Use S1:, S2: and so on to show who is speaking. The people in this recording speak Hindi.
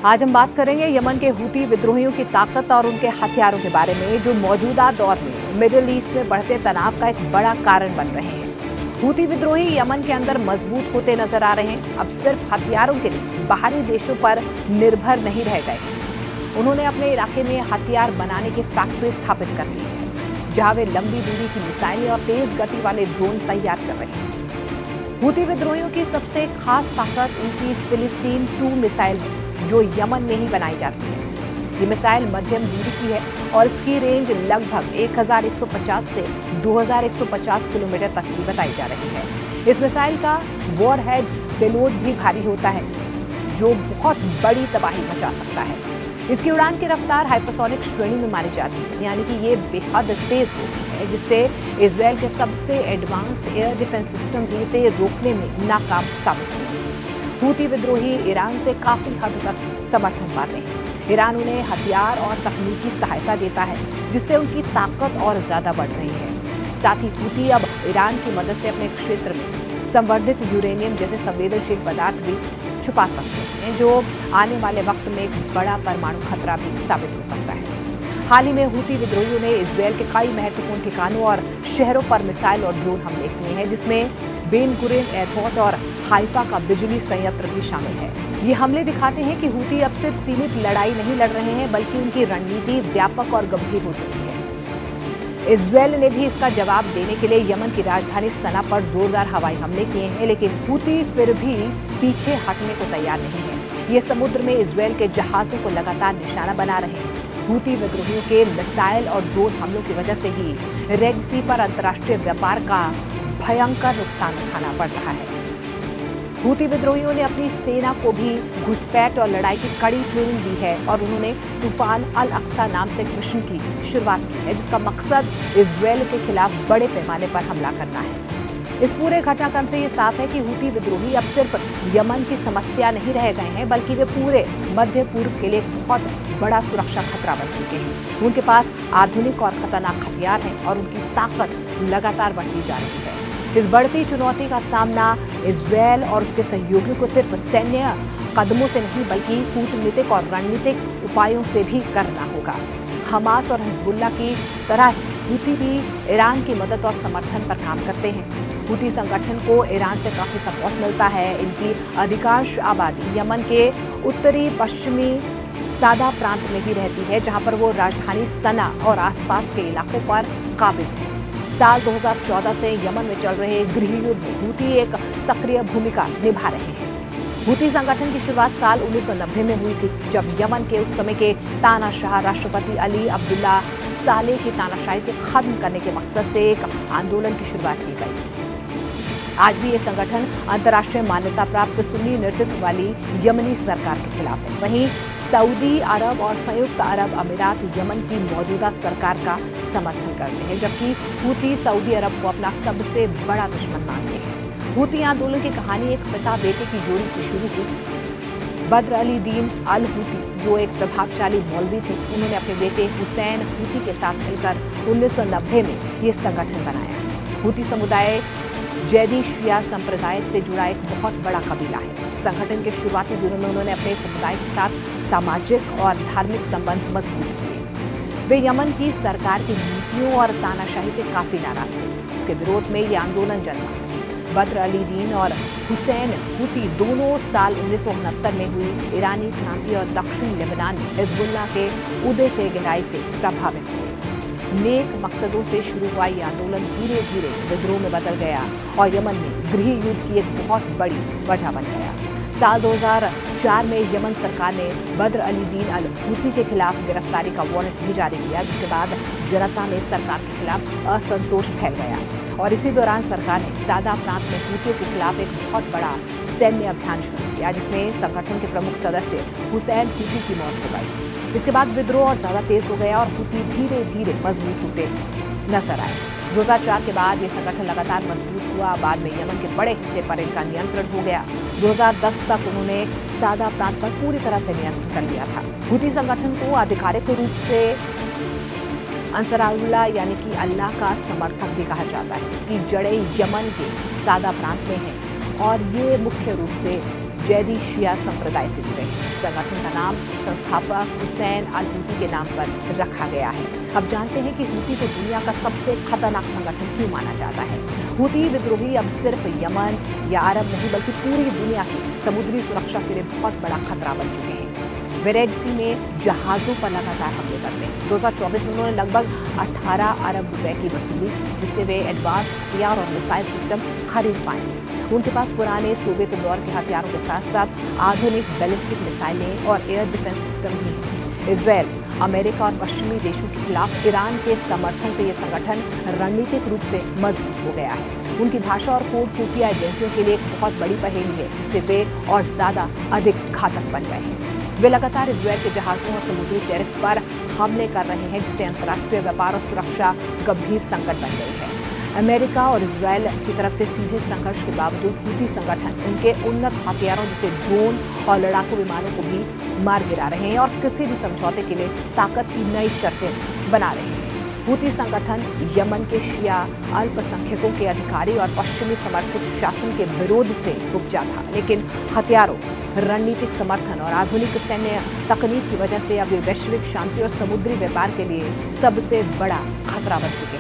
S1: आज हम बात करेंगे यमन के हूती विद्रोहियों की ताकत और उनके हथियारों के बारे में, जो मौजूदा दौर में मिडिल ईस्ट में बढ़ते तनाव का एक बड़ा कारण बन रहे हैं। हूती विद्रोही यमन के अंदर मजबूत होते नजर आ रहे हैं। अब सिर्फ हथियारों के लिए बाहरी देशों पर निर्भर नहीं रह गए। उन्होंने अपने इलाके में हथियार बनाने की फैक्ट्री स्थापित कर ली है, जहां वे लंबी दूरी की मिसाइलें और तेज गति वाले ड्रोन तैयार कर रहे हैं। हूती विद्रोहियों की सबसे खास ताकत उनकी फिलिस्तीन 2 मिसाइल है, जो यमन में ही बनाई जाती है। ये मिसाइल मध्यम दूरी की है और इसकी रेंज लगभग 1150 से 2150 किलोमीटर तक की बताई जा रही है। इस मिसाइल का वॉरहेड पेलोड भी भारी होता है, जो बहुत बड़ी तबाही मचा सकता है। इसकी उड़ान की रफ्तार हाइपरसोनिक श्रेणी में मानी जाती है, यानी कि ये बेहद तेज होती है, जिससे इजरायल के सबसे एडवांस एयर डिफेंस सिस्टम भी इसे रोकने में नाकाम साबित हुए। हूती विद्रोही ईरान से काफी हद तक समर्थन पाते हैं। ईरान उन्हें हथियार और तकनीकी सहायता देता है, जिससे उनकी ताकत और ज्यादा बढ़ रही है। साथ ही हूती अब ईरान की मदद से अपने क्षेत्र में संवर्धित यूरेनियम जैसे संवेदनशील पदार्थ भी छुपा सकते हैं, जो आने वाले वक्त में एक बड़ा परमाणु खतरा भी साबित हो सकता है। हाल ही में हूती विद्रोहियों ने इजरायल के कई महत्वपूर्ण ठिकानों और शहरों पर मिसाइल और ड्रोन हमले किए हैं, जिसमें बेन गुरियन एयरपोर्ट और हाइफा का बिजली संयंत्र भी शामिल है। ये हमले दिखाते हैं कि हूती अब सिर्फ सीमित लड़ाई नहीं लड़ रहे हैं, बल्कि उनकी रणनीति व्यापक और गंभीर हो चुकी है। इजरायल ने भी इसका जवाब देने के लिए यमन की राजधानी सना पर जोरदार हवाई हमले किए हैं, लेकिन हूती फिर भी पीछे हटने को तैयार नहीं है। ये समुद्र में इजरायल के जहाजों को लगातार निशाना बना रहे हैं। हूती विद्रोहियों के मिसाइल और ड्रोन हमलों की वजह से ही रेड सी पर अंतर्राष्ट्रीय व्यापार का भयंकर नुकसान उठाना पड़ रहा है। हूती विद्रोहियों ने अपनी सेना को भी घुसपैठ और लड़ाई की कड़ी ट्रेनिंग दी है और उन्होंने तूफान अल अक्सा नाम से एक मिशन की शुरुआत की है, जिसका मकसद इजरायल के खिलाफ बड़े पैमाने पर हमला करना है। इस पूरे घटनाक्रम से ये साफ है कि हूती विद्रोही अब सिर्फ यमन की समस्या नहीं रह गए हैं, बल्कि वे पूरे मध्य पूर्व के लिए एक बहुत बड़ा सुरक्षा खतरा बन चुके हैं। उनके पास आधुनिक और खतरनाक हथियार हैं और उनकी ताकत लगातार बढ़ती जा रही है। इस बढ़ती चुनौती का सामना इजरायल और उसके सहयोगियों को सिर्फ सैन्य कदमों से नहीं, बल्कि कूटनीतिक और रणनीतिक उपायों से भी करना होगा। हमास और हिजबुल्लाह की तरह हूती भी ईरान की मदद और समर्थन पर काम करते हैं। हूती संगठन को ईरान से काफी सपोर्ट मिलता है। इनकी अधिकांश आबादी यमन के उत्तरी पश्चिमी सादा प्रांत में ही रहती है, जहां पर वो राजधानी सना और आसपास के इलाकों पर काबिज है। साल 2014 से यमन में चल रहे गृह युद्ध में हूती एक सक्रिय भूमिका निभा रहे हैं। हूती संगठन की शुरुआत साल 1990 में हुई थी, जब यमन के उस समय के तानाशाह राष्ट्रपति अली अब्दुल्ला सालेह की तानाशाही को खत्म करने के मकसद से एक आंदोलन की शुरुआत की गई। आज भी ये संगठन अंतर्राष्ट्रीय मान्यता प्राप्त सुन्नी नेतृत्व वाली यमनी सरकार के खिलाफ है। वहीं सऊदी अरब और संयुक्त अरब अमीरात यमन की मौजूदा सरकार का समर्थन करते हैं, जबकि हूती सऊदी अरब को अपना सबसे बड़ा दुश्मन मानते हैं। हूती आंदोलन की कहानी एक पिता बेटे की जोड़ी से शुरू हुई। बद्र अली दीन अल हूती, जो एक प्रभावशाली मौलवी थे, उन्होंने अपने बेटे हुसैन हूती के साथ मिलकर 1990 में ये संगठन बनाया। हूती समुदाय जैदी शिया संप्रदाय से जुड़ा एक बहुत बड़ा कबीला है। संगठन के शुरुआती दिनों में उन्होंने अपने समुदाय के साथ सामाजिक और धार्मिक संबंध मजबूत किए। वे यमन की सरकार की नीतियों और तानाशाही से काफी नाराज थे। उसके विरोध में ये आंदोलन जन्मा। बद्र अली दीन और हुसैन हूती दोनों साल 1969 में हुई ईरानी क्रांति और दक्षिण लेबनान में हिजबुल्लाह के उदय से गहराई से प्रभावित हुए। नेक मकसदों से शुरू हुआ ये आंदोलन धीरे धीरे विद्रोह में बदल गया और यमन में गृह युद्ध की एक बहुत बड़ी वजह बन गया। साल 2004 में यमन सरकार ने बद्र अली दीन अल हूती के खिलाफ गिरफ्तारी का वारंट भी जारी किया, जिसके बाद जनता में सरकार के खिलाफ असंतोष फैल गया और इसी दौरान सरकार ने सादा प्रांत में हूतियों के खिलाफ एक बहुत बड़ा सैन्य अभियान शुरू किया, जिसमें संगठन के प्रमुख सदस्य हुसैन हूती की मौत हो गई। इसके बाद विद्रोह और ज्यादा तेज हो गया और हूती धीरे धीरे मजबूत होते नजर आए। 2004 के बाद ये संगठन लगातार मजबूत हुआ। बाद में यमन के बड़े हिस्से पर इनका नियंत्रण हो गया। 2010 तक उन्होंने सादा प्रांत पर पूरी तरह से नियंत्रण कर लिया था। हूती संगठन को आधिकारिक रूप से अंसराउल्लाह यानी कि अल्लाह का समर्थक भी कहा जाता है। इसकी जड़ें यमन के सादा प्रांत में हैं और ये मुख्य रूप से जैदी शिया संप्रदाय से जुड़े हैं। संगठन का नाम संस्थापक हुसैन अल हूती के नाम पर रखा गया है। अब जानते हैं कि हूती को दुनिया का सबसे खतरनाक संगठन क्यों माना जाता है। हूती विद्रोही अब सिर्फ यमन या अरब नहीं बल्कि पूरी दुनिया की समुद्री सुरक्षा के लिए बहुत बड़ा खतरा बन चुके हैं। वे रेड सी में जहाजों पर लगातार हमले करते हैं। 2024 में उन्होंने लगभग 18 अरब रुपए की वसूली, जिससे वे एडवांस हथियार और मिसाइल सिस्टम खरीद पाएंगे। उनके पास पुराने सोवियत दौर के हथियारों के साथ साथ आधुनिक बैलिस्टिक मिसाइलें और एयर डिफेंस सिस्टम भी हैं। इजरायल, अमेरिका और पश्चिमी देशों के खिलाफ ईरान के समर्थन से ये संगठन रणनीतिक रूप से मजबूत हो गया है। उनकी भाषा और कोड खुफिया एजेंसियों के लिए एक बहुत बड़ी पहेली है, जिससे वे और ज्यादा अधिक घातक बन गए हैं। वे लगातार इजरायल के जहाजों और समुद्री टेरिफ पर हमले कर रहे हैं, जिससे अंतर्राष्ट्रीय व्यापार और सुरक्षा गंभीर संकट बन गई है। अमेरिका और इजरायल की तरफ से सीधे संघर्ष के बावजूद हूती संगठन उनके उन्नत हथियारों जैसे ड्रोन और लड़ाकू विमानों को भी मार गिरा रहे हैं और किसी भी समझौते के लिए ताकत की नई शर्तें बना रहे हैं। हूती संगठन यमन के शिया अल्पसंख्यकों के अधिकारी और पश्चिमी समर्थित शासन के विरोध से उपजा था, लेकिन हथियारों, रणनीतिक समर्थन और आधुनिक सैन्य तकनीक की वजह से अब वे वैश्विक शांति और समुद्री व्यापार के लिए सबसे बड़ा खतरा बन चुके हैं।